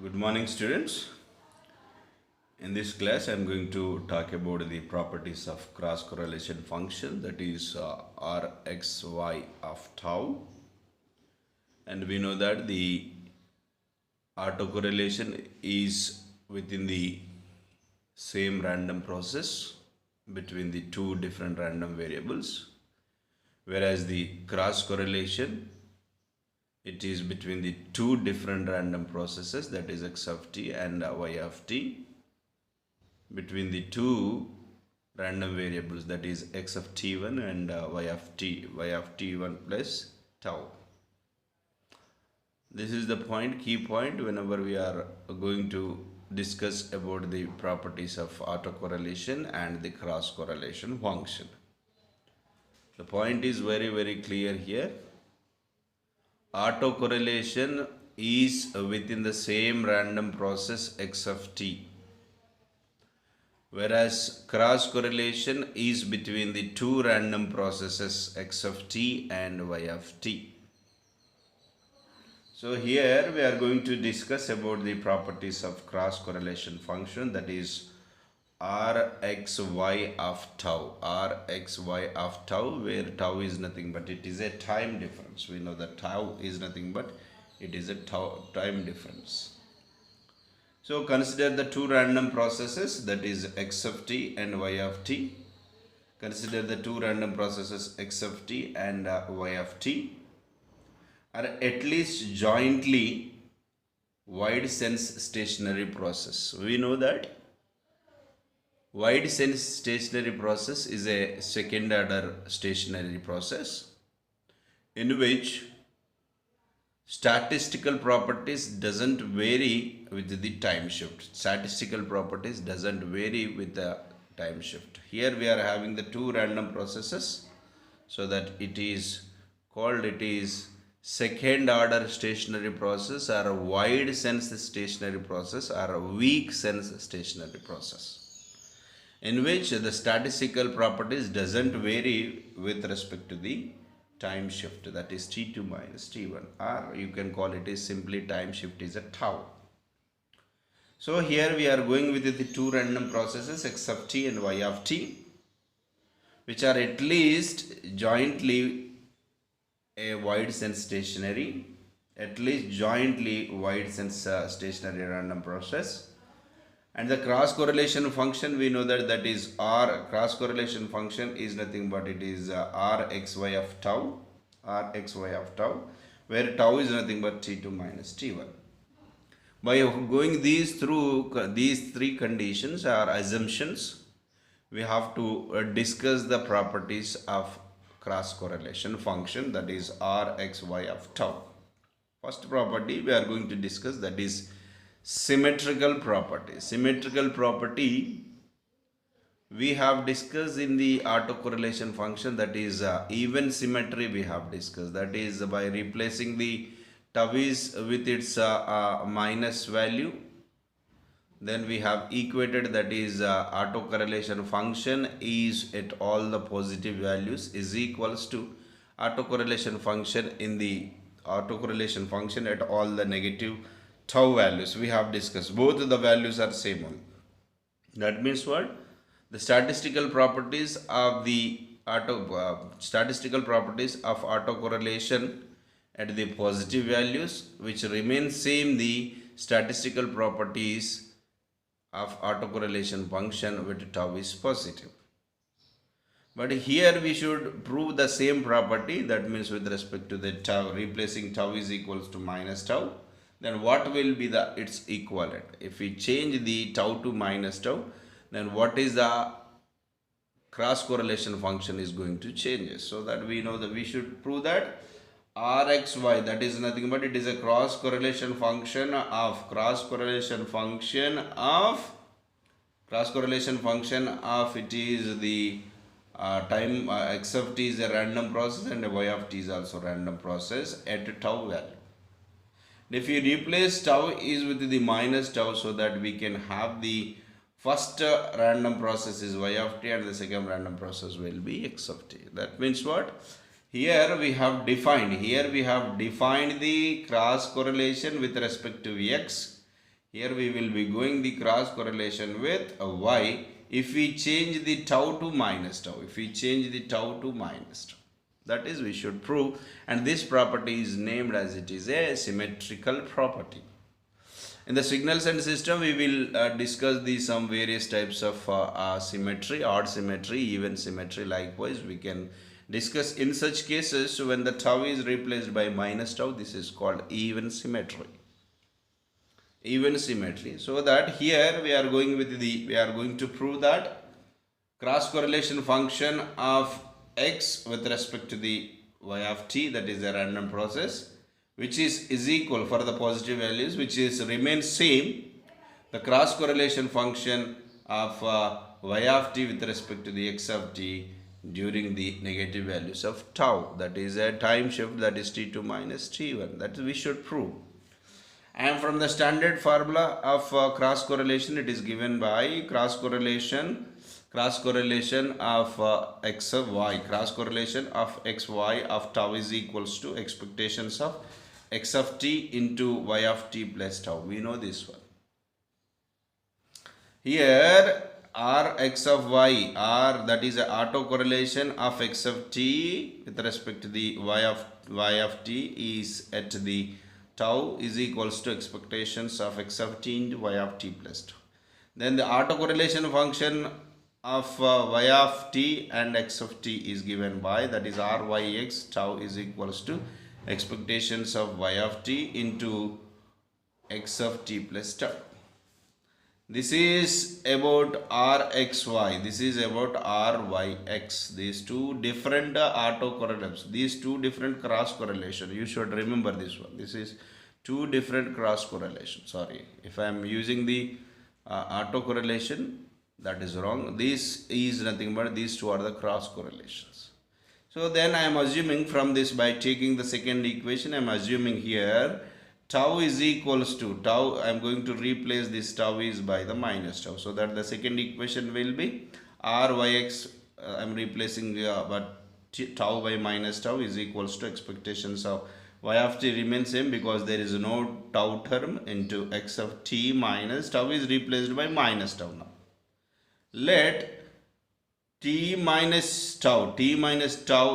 Good morning, students. In this class, I am going to talk about the properties of cross correlation function, that is Rxy of tau. And we know that the autocorrelation is within the same random process between the two different random variables, whereas the cross correlation, it is between the two different random processes, that is x of t and y of t, between the two random variables, that is x of t1 and y of t1 plus tau. This is the key point whenever we are going to discuss about the properties of autocorrelation and the cross correlation function. The point is very clear here. Autocorrelation is within the same random process x of t, whereas cross correlation is between the two random processes x of t and y of t. So here we are going to discuss about the properties of cross correlation function, that is Rxy of tau. Rxy of tau, where tau is nothing but it is a time difference. We know that tau is nothing but it is a time difference. So consider the two random processes, that is x of t and y of t. Consider the two random processes x of t and y of t are at least jointly wide sense stationary process. We know that wide sense stationary process is a second order stationary process in which statistical properties doesn't vary with the time shift. Statistical properties doesn't vary with the time shift. Here we are having the two random processes, so that it is second order stationary process, or a wide sense stationary process, or a weak sense stationary process, in which the statistical properties doesn't vary with respect to the time shift, that is t2 minus t1, or you can call it as simply time shift is a tau. So here we are going with the two random processes x of t and y of t, which are at least jointly a wide sense stationary, stationary random process. And the cross correlation function, we know that is R. Cross correlation function is nothing but it is Rxy of tau, where tau is nothing but t2 minus t1. By going these three conditions or assumptions, we have to discuss the properties of cross correlation function, that is Rxy of tau. First property we are going to discuss, that is symmetrical property. Symmetrical property we have discussed in the autocorrelation function, that is even symmetry we have discussed, that is by replacing the tau is with its minus value, then we have equated, that is autocorrelation function is at all the positive values is equals to autocorrelation function in the autocorrelation function at all the negative tau values. We have discussed both the values are same only. That means what? The statistical properties of autocorrelation at the positive values, which remain same the statistical properties of autocorrelation function with tau is positive. But here we should prove the same property, that means with respect to the tau, replacing tau is equals to minus tau, then what will be its equivalent? If we change the tau to minus tau, then what is the cross correlation function is going to change. So that we know that we should prove that Rxy, that is nothing but it is a cross correlation function of it is the time x of t is a random process and y of t is also random process at tau value. If you replace tau is with the minus tau, so that we can have the first random process is y of t and the second random process will be x of t. That means what? Here we have defined the cross correlation with respect to x Here we will be going the cross correlation with a y if we change the tau to minus tau. If we change the tau to minus tau. That is, we should prove, and this property is named as it is a symmetrical property. In the signals and system, we will discuss the some various types of symmetry, odd symmetry, even symmetry. Likewise, we can discuss in such cases when the tau is replaced by minus tau. This is called even symmetry. Even symmetry. So that here we are going to prove that cross correlation function of x with respect to the y of t, that is a random process, which is equal for the positive values, which is remains same, the cross correlation function of y of t with respect to the x of t during the negative values of tau, that is a time shift, that is t2 minus t1, that we should prove. And from the standard formula of cross correlation, it is given by cross correlation of x of y, cross correlation of x y of tau is equals to expectations of x of t into y of t plus tau. We know this one. Here r x of y, r, that is a autocorrelation of x of t with respect to the y of t is at the tau is equals to expectations of x of t into y of t plus tau. Then the autocorrelation function of y of t and x of t is given by, that is r y x, tau is equals to expectations of y of t into x of t plus tau. This is about rxy, this is about ryx. These two different autocorrelations, these two different cross correlation. You should remember this one. This is two different cross correlation. Sorry, if I am using the autocorrelation, that is wrong. This is nothing but these two are the cross correlations. So then I am assuming from this, by taking the second equation, I am assuming here tau is equals to tau. I am going to replace this tau is by the minus tau, so that the second equation will be ryx. I am replacing but tau by minus tau is equals to expectations of y of t remains same because there is no tau term into x of t minus tau is replaced by minus tau. Now let t minus tau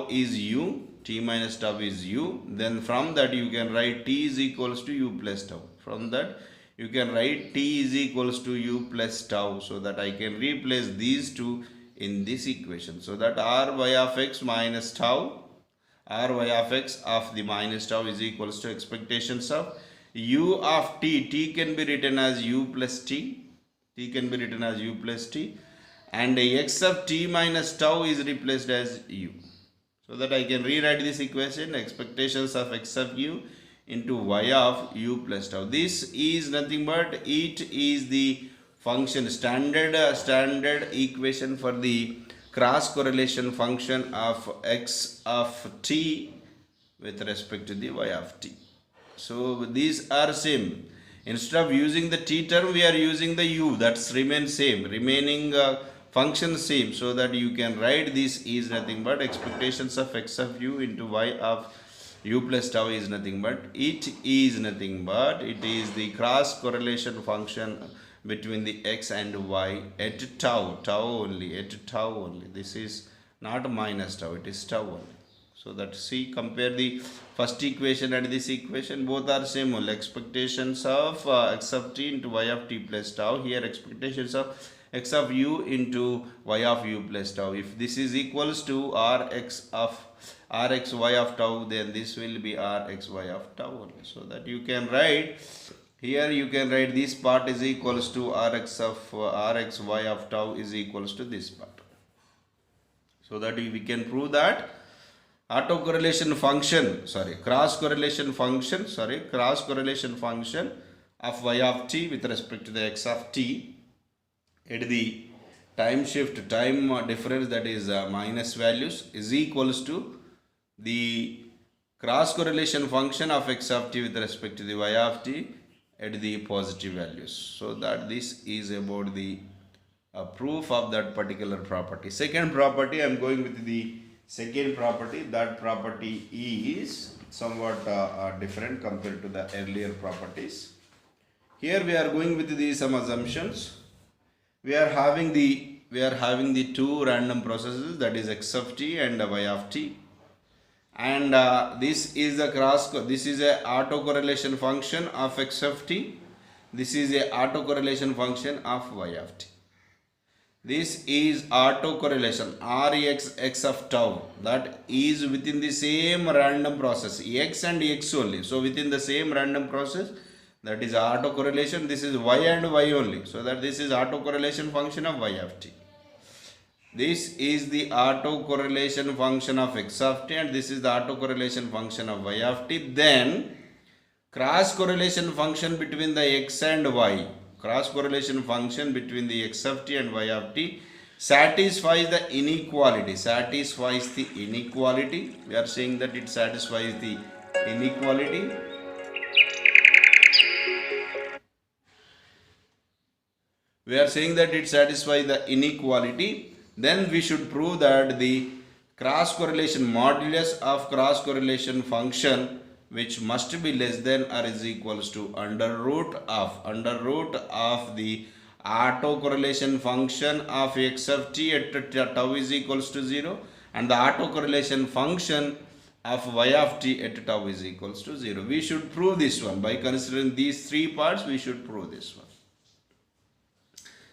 is u. T minus tau is u. Then from that you can write t is equals to u plus tau. From that you can write t is equals to u plus tau, so that I can replace these two in this equation. So that ry of x minus tau, ry of x of the minus tau is equals to expectations of u of t. T can be written as u plus t. T can be written as u plus t. And x of t minus tau is replaced as u. So that I can rewrite this equation, expectations of x of u into y of u plus tau. This is nothing but it is the function standard equation for the cross correlation function of x of t with respect to the y of t. So these are same. Instead of using the t term, we are using the u. That's remain same, remaining function same, so that you can write this is nothing but expectations of x of u into y of u plus tau is nothing but it is the cross correlation function between the x and y at tau only. This is not minus tau, it is tau only. So that see, compare the first equation and this equation, both are same only. Expectations of x of t into y of t plus tau. Here expectations of x of u into y of u plus tau. If this is equals to rxy of tau, then this will be rxy of tau only. So that you can write here, you can write this part is equals to rxy of tau is equals to this part. So that we can prove that cross correlation function of y of t with respect to the x of t at the time difference, that is minus values, is equals to the cross correlation function of x of t with respect to the y of t at the positive values. So that this is about the proof of that particular property. Second property, I am going with the second property. That property is somewhat different compared to the earlier properties. Here we are going with some assumptions. We are having the two random processes, that is x of t and y of t, and this is a autocorrelation function of x of t. This is a autocorrelation function of y of t. This is autocorrelation Rx x of tau, that is within the same random process, x and x only. So within the same random process, that is autocorrelation. This is y and y only. So that this is autocorrelation function of y of t. This is the autocorrelation function of x of t, and this is the autocorrelation function of y of t. Then cross correlation function between the x and y, cross correlation function between the x of t and y of t satisfies the inequality. We are saying that it satisfies the inequality. We are saying that it satisfies the inequality. Then we should prove that the cross correlation modulus of cross correlation function, which must be less than or is equals to under root of the autocorrelation function of x of t at tau is equals to 0, and the autocorrelation function of y of t at tau is equals to 0. We should prove this one. By considering these three parts, we should prove this one.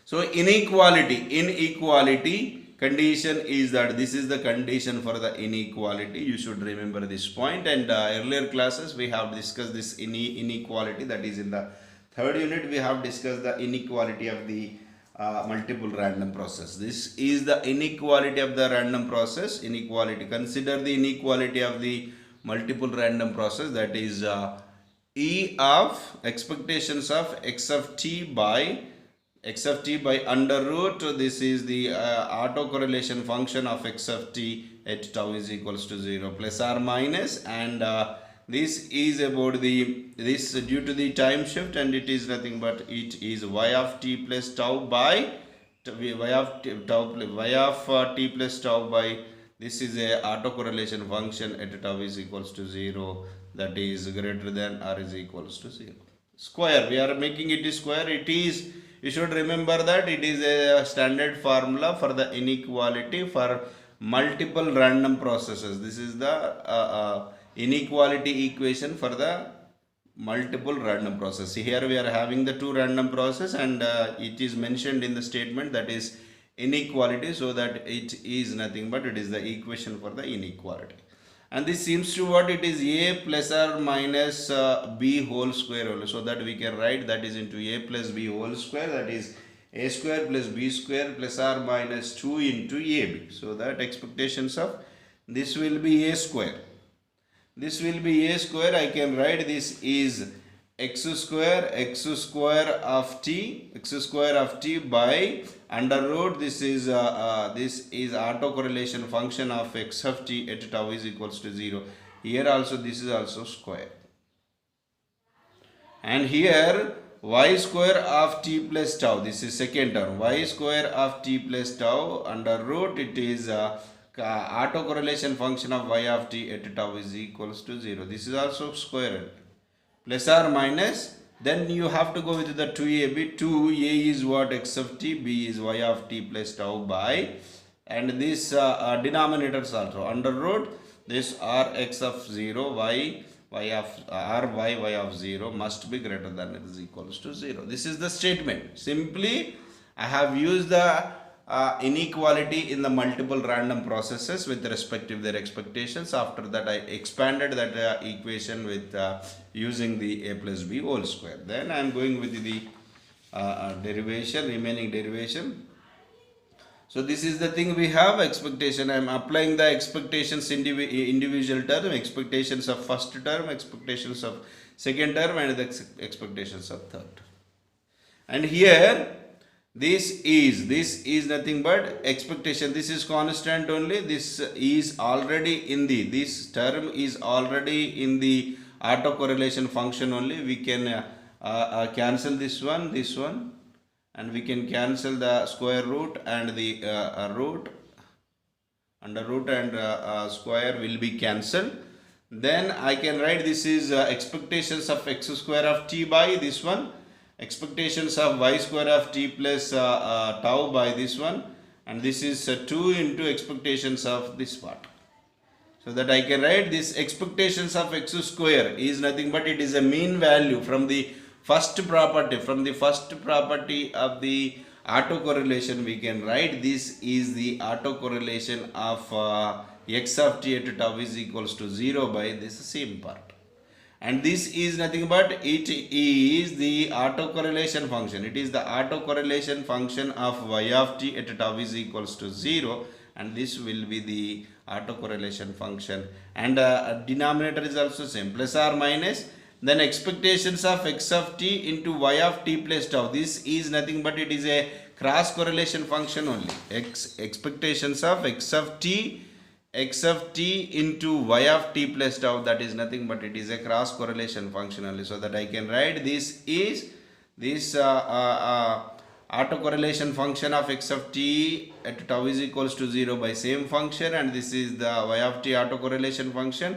So inequality condition is that this is the condition for the inequality. You should remember this point. And earlier classes we have discussed this inequality, that is in the third unit we have discussed the inequality of the multiple random process. This is the inequality of the random process. Consider the inequality of the multiple random process, that is E of expectations of x of t by under root. This is the autocorrelation function of x of t at tau is equals to 0 plus or minus, and this is about this due to the time shift, and it is nothing but it is y of t plus tau by y of t plus tau by, this is a autocorrelation function at tau is equals to 0, that is greater than or is equals to 0. Square, we are making it square. It is, you should remember that it is a standard formula for the inequality for multiple random processes. This is the inequality equation for the multiple random process. Here we are having the two random process, and it is mentioned in the statement that is inequality, so that it is nothing but it is the equation for the inequality. And this seems to what it is a plus or minus b whole square only, so that we can write that is into a plus b whole square, that is a square plus b square plus or minus 2 into ab. So that expectations of this will be a square. This will be a square. I can write this is x square of t by under root, this is autocorrelation function of x of t at tau is equals to 0. Here also this is also square, and here y square of t plus tau, this is second term, y square of t plus tau under root, it is autocorrelation function of y of t at tau is equals to 0. This is also square, plus or minus, then you have to go with the 2ab. 2a is what, x of t, b is y of t plus tau by, and this denominators also under root, this r x of 0 y of r y of 0 must be greater than or is equals to 0. This is the statement. Simply I have used the inequality in the multiple random processes with respect to their expectations. After that I expanded that equation with using the a plus b whole square. Then I am going with the remaining derivation. So this is the thing we have, expectation. I am applying the expectations individual term, expectations of first term, expectations of second term, and the expectations of third. And here this is nothing but expectation. This is constant only. This is already in the, this term is already in the autocorrelation function only. We can cancel this one, and we can cancel the square root and the root, under root and square will be cancelled. Then I can write this is expectations of x square of t by this one, expectations of y square of t plus tau by this one, and this is 2 into expectations of this part. So that I can write this expectations of x square is nothing but it is a mean value from the first property. From the first property of the autocorrelation, we can write this is the autocorrelation of x of t at tau is equals to 0 by this same part. And this is nothing but it is the autocorrelation function. It is the autocorrelation function of y of t at tau is equals to 0, and this will be the autocorrelation function. And denominator is also same, plus or minus. Then expectations of x of t into y of t plus tau. This is nothing but it is a cross correlation function only. Expectations of x of t into y of t plus tau, that is nothing but it is a cross correlation function only. So that I can write this is this autocorrelation function of x of t at tau is equals to 0 by same function, and this is the y of t autocorrelation function,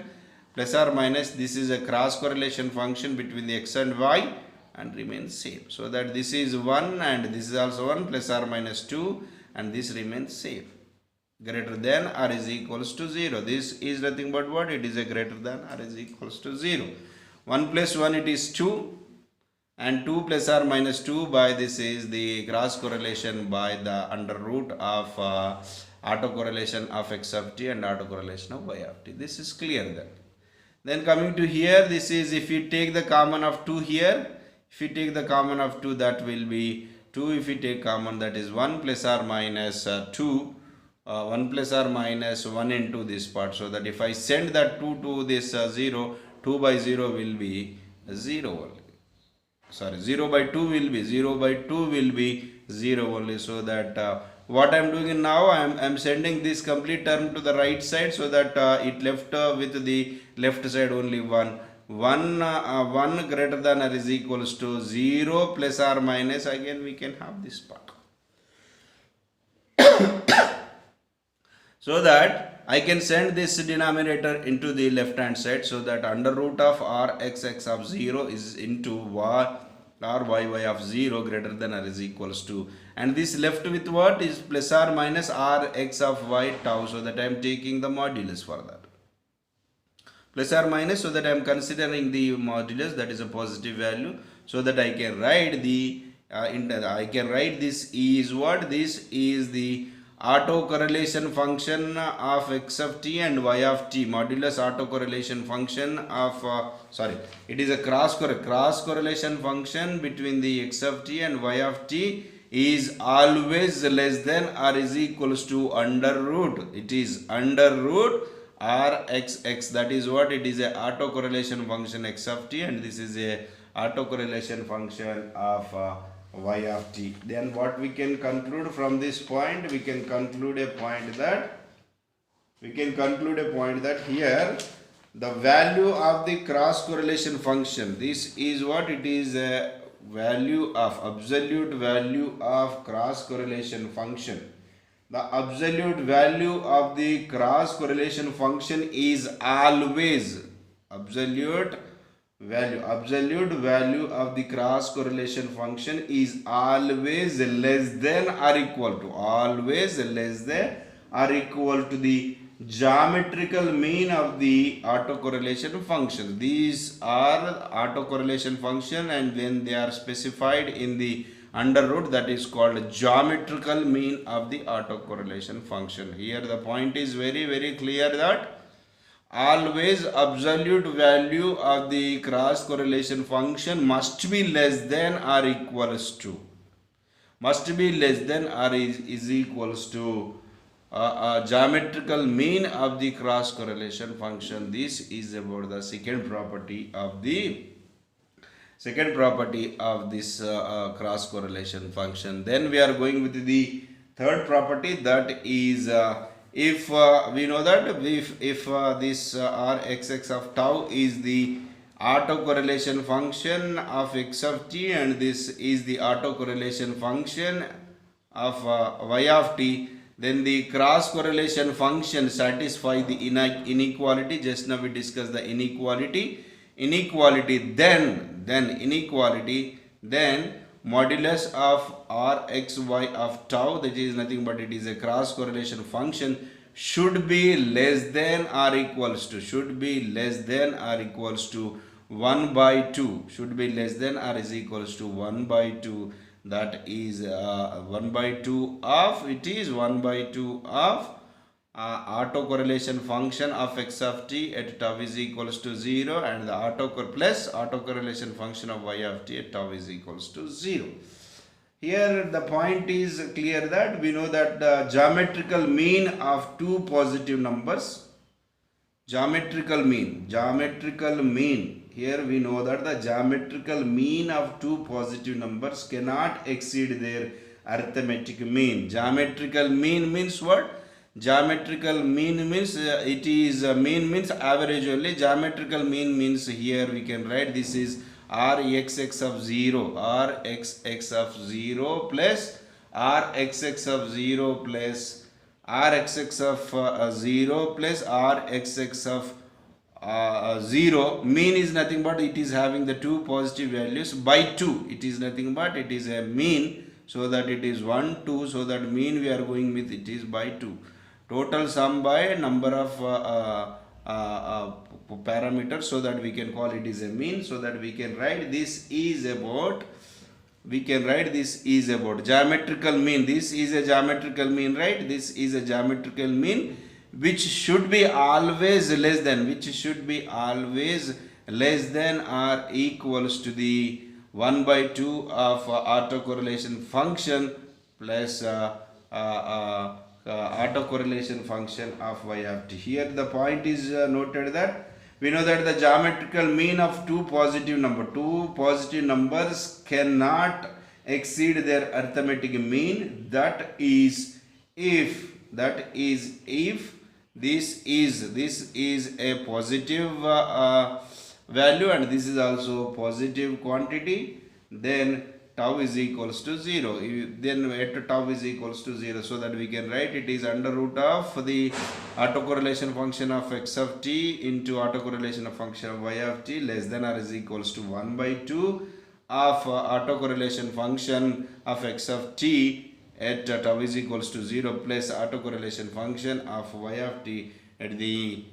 plus or minus this is a cross correlation function between the x and y, and remains same. So that this is 1 and this is also 1, plus or minus 2, and this remains same, greater than or is equals to 0. This is nothing but what? It is a greater than or is equals to 0. 1 plus 1 it is 2, and 2 plus or minus 2 by this is the cross correlation by the under root of autocorrelation of x of t and autocorrelation of y of t. This is clear then. Then coming to here, this is if you take the common of 2 here, if you take the common of 2, that will be 2. If you take common, that is 1 plus or minus 2. 1 plus or minus 1 into this part. So that if I send that 2 to this 0, 2 by 0 will be 0 only. Sorry, 0 by 2 will be 0 by 2 will be 0 only. So that what I am doing now, I am sending this complete term to the right side, so that it left with the left side only 1. 1 greater than or is equals to 0 plus or minus, again we can have this part. So that I can send this denominator into the left hand side, so that under root of r x of 0 is into y r y of 0 greater than or is equals to, and this left with what is plus or minus r x of y tau, so that I am taking the modulus for that. Plus or minus, so that I am considering the modulus, that is a positive value, so that I can write the I can write this is what? This is the autocorrelation function of x of t and y of t, modulus autocorrelation function of it is a cross correlation function between the x of t and y of t is always less than or is equals to under root. It is under root r x, that is what? It is a autocorrelation function x of t, and this is a autocorrelation function of y of t. Then what we can conclude from this point? We can conclude a point that here the value of the cross correlation function, this is what? It is a value of absolute value of cross correlation function. The absolute value of the cross correlation function is always absolute value of the cross correlation function is always less than or equal to the geometrical mean of the autocorrelation function. These are autocorrelation function, and when they are specified in the under root, that is called geometrical mean of the autocorrelation function. Here the point is very, very clear that always absolute value of the cross correlation function must be less than or equals to is equals to geometrical mean of the cross correlation function. This is about the second property of this cross correlation function. Then we are going with the third property, that is if we know that if this rxx of tau is the autocorrelation function of x of t, and this is the autocorrelation function of y of t, then the cross correlation function satisfy the inequality. Just now we discussed the inequality. Then inequality then modulus of Rxy of tau, that is nothing but it is a cross correlation function, should be less than or equals to 1 by 2, should be less than or is equals to 1 by 2, that is 1 by 2 of, it is 1 by 2 of autocorrelation function of x of t at tau is equals to 0, and the autocorrelation function of y of t at tau is equals to 0. Here the point is clear that we know that the geometrical mean of two positive numbers, geometrical mean, here we know that the geometrical mean of two positive numbers cannot exceed their arithmetic mean. Geometrical mean means what? Geometrical mean means it is mean means average only. Geometrical mean means here we can write this is Rxx of 0, Rxx of 0 plus Rxx of 0 plus Rxx of 0 plus Rxx of 0. Mean is nothing but it is having the two positive values by 2. It is nothing but it is a mean, so that it is 1, 2, so that mean we are going with it is by 2. Total sum by number of parameters, so that we can call it is a mean, so that we can write this is about, geometrical mean. This is a geometrical mean, right? This is a geometrical mean which should be always less than, or equals to the 1 by 2 of autocorrelation function plus autocorrelation function of y of t. Here the point is noted that we know that the geometrical mean of two positive numbers cannot exceed their arithmetic mean. That is if this is a positive value and this is also positive quantity, then tau is equals to 0. Then at tau is equals to 0, so that we can write it is under root of the autocorrelation function of x of t into autocorrelation function of y of t less than or is equals to 1 by 2 of autocorrelation function of x of t at tau is equals to 0 plus autocorrelation function of y of t at the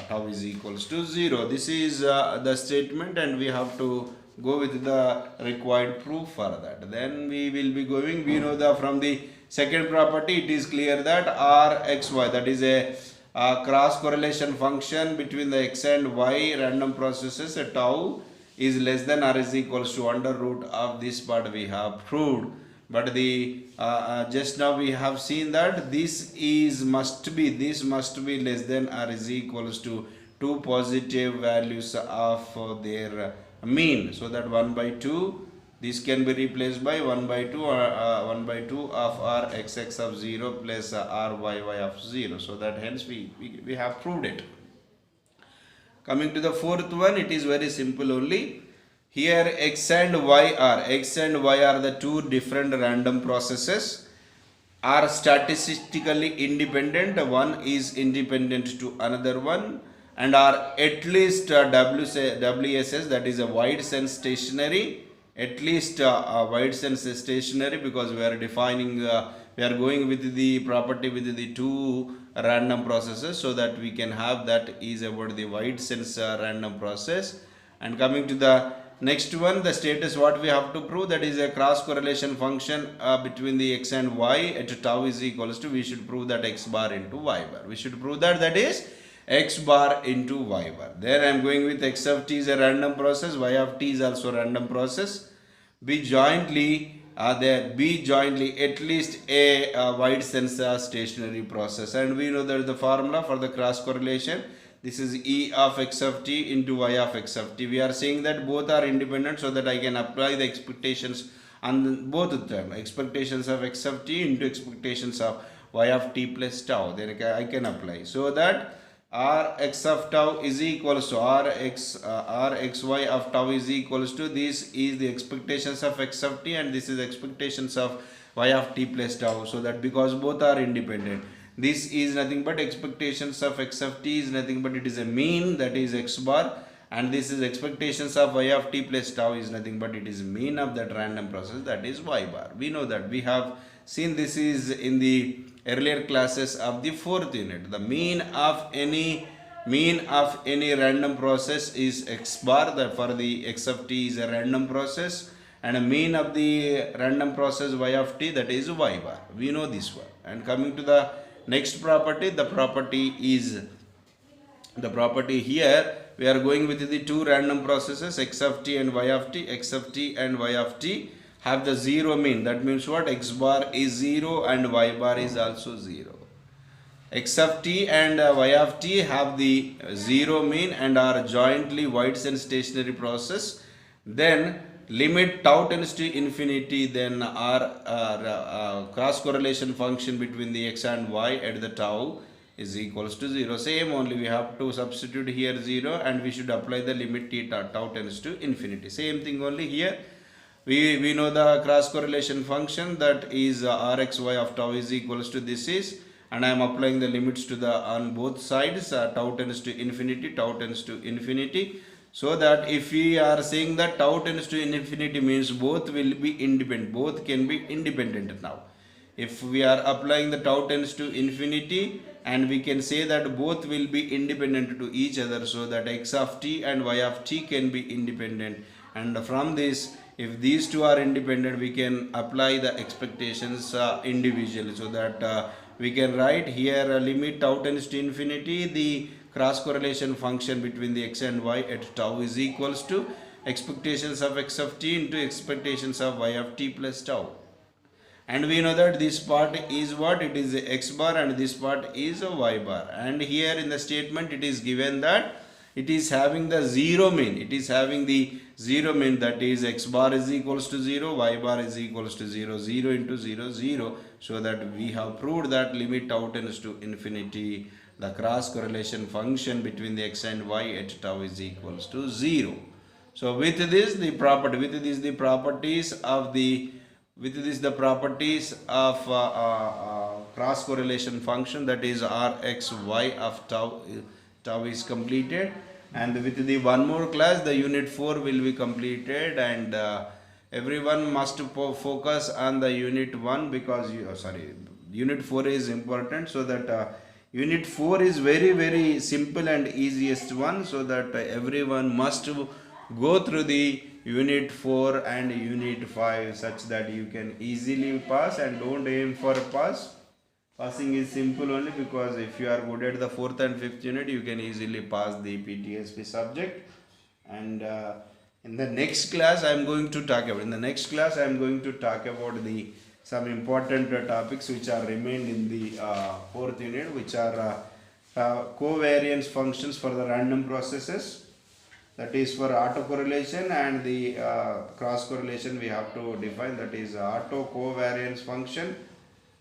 tau is equals to 0. This is the statement, and we have to go with the required proof for that. Then we will be going, we know that from the second property it is clear that Rxy, that is a cross correlation function between the x and y random processes at tau is less than or is equals to under root of this part we have proved. But the just now we have seen that this must be less than or is equals to two positive values of their mean, so that 1 by 2, this can be replaced by 1 by 2 or 1 by 2 of Rxx of 0 plus Ryy of 0, so that hence we have proved it. Coming to the fourth one, it is very simple only. Here x and y are the two different random processes, are statistically independent. One is independent to another one, and are at least WSS, that is a wide sense stationary, at least wide sense stationary, because we are defining, we are going with the property with the two random processes, so that we can have that is about the wide sense random process. And coming to the next one, the status what we have to prove, that is a cross correlation function between the x and y at tau is equals to, we should prove that x bar into y bar. We should prove that is x bar into y bar. There I am going with x of t is a random process, y of t is also a random process. Be jointly at least a wide sense stationary process, and we know that the formula for the cross correlation, this is E of x of t into y of x of t. We are saying that both are independent, so that I can apply the expectations on both of them, expectations of x of t into expectations of y of t plus tau. Then I can apply, so that Rx of tau is equals to Rxy of tau is equals to, this is the expectations of x of t and this is expectations of y of t plus tau. So that because both are independent, this is nothing but expectations of x of t is nothing but it is a mean, that is x bar, and this is expectations of y of t plus tau is nothing but it is mean of that random process, that is y bar. We know that, we have seen this is in the earlier classes of the fourth unit. The mean of any random process is x bar, that for the x of t is a random process, and a mean of the random process y of t, that is y bar. We know this one. And coming to the next property, the property here we are going with the two random processes x of t and y of t. X of t and y of t have the zero mean. That means what? X bar is 0 and y bar is also 0. X of t and y of t have the zero mean and are jointly Whiteson stationary process. Then limit tau tends to infinity, then our cross correlation function between the x and y at the tau is equals to 0. Same only, we have to substitute here 0 and we should apply the limit tau tends to infinity. Same thing only here. We know the cross correlation function, that is rxy of tau is equals to this is, and I am applying the limits to the on both sides, tau tends to infinity, so that if we are saying that tau tends to infinity means both will be independent, both can be independent now. If we are applying the tau tends to infinity, and we can say that both will be independent to each other, so that x of t and y of t can be independent, and from this, if these two are independent, we can apply the expectations individually, so that we can write here limit tau tends to infinity, the cross correlation function between the x and y at tau is equals to expectations of x of t into expectations of y of t plus tau. And we know that this part is what? It is x bar and this part is a y bar. And here in the statement it is given that it is having the zero mean. It is having the zero mean, that is x bar is equals to 0, y bar is equals to 0, 0 into 0, 0. So that we have proved that limit tau tends to infinity, the cross correlation function between the x and y at tau is equals to 0. So with this the properties of cross correlation function, that is rxy of tau is completed. And with the one more class, the unit 4 will be completed, and everyone must focus on the unit 1 because unit 4 is important, so that unit 4 is very very simple and easiest one, so that everyone must go through the unit 4 and unit 5 such that you can easily pass, and don't aim for a pass. Passing is simple only, because if you are good at the 4th and 5th unit, you can easily pass the PTSP subject. And in the next class I am going to talk about the some important topics which are remained in the 4th unit, which are covariance functions for the random processes, that is for autocorrelation, and the cross correlation we have to define, that is autocovariance function,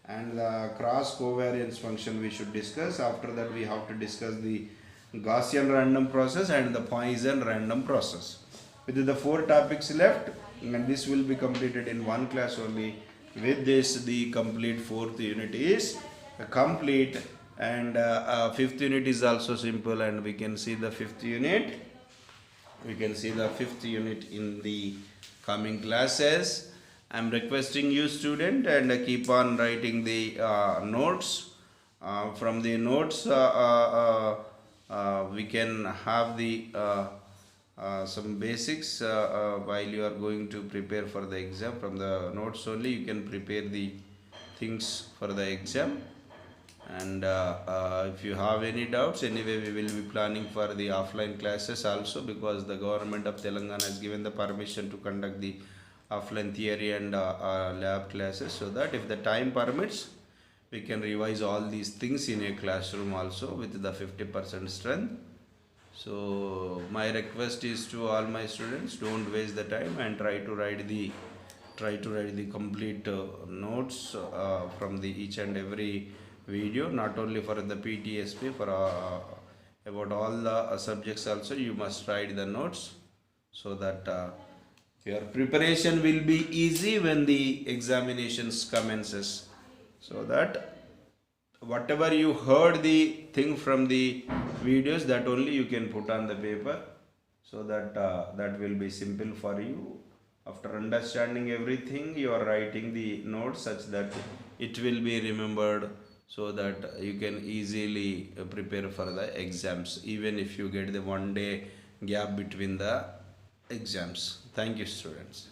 and the cross covariance function we should discuss. After that we have to discuss the Gaussian random process and the Poisson random process. With the 4 topics left, and this will be completed in one class only. With this the complete 4th unit is complete, and 5th unit is also simple, and we can see the 5th unit. We can see the 5th unit in the coming classes. I am requesting you student, and keep on writing the notes. From the notes we can have the some basics while you are going to prepare for the exam. From the notes only you can prepare the things for the exam. And if you have any doubts, anyway we will be planning for the offline classes also, because the government of Telangana has given the permission to conduct the offline theory and lab classes, so that if the time permits we can revise all these things in a classroom also with the 50% strength. So my request is to all my students, don't waste the time and try to write the complete notes from the each and every video, not only for the PTSP, for about all the subjects also you must write the notes, so that your preparation will be easy when the examinations commences, so that whatever you heard the thing from the videos, that only you can put on the paper, so that that will be simple for you. After understanding everything, you are writing the notes such that it will be remembered, so that you can easily prepare for the exams, even if you get the 1 day gap between the exams. Thank you, students.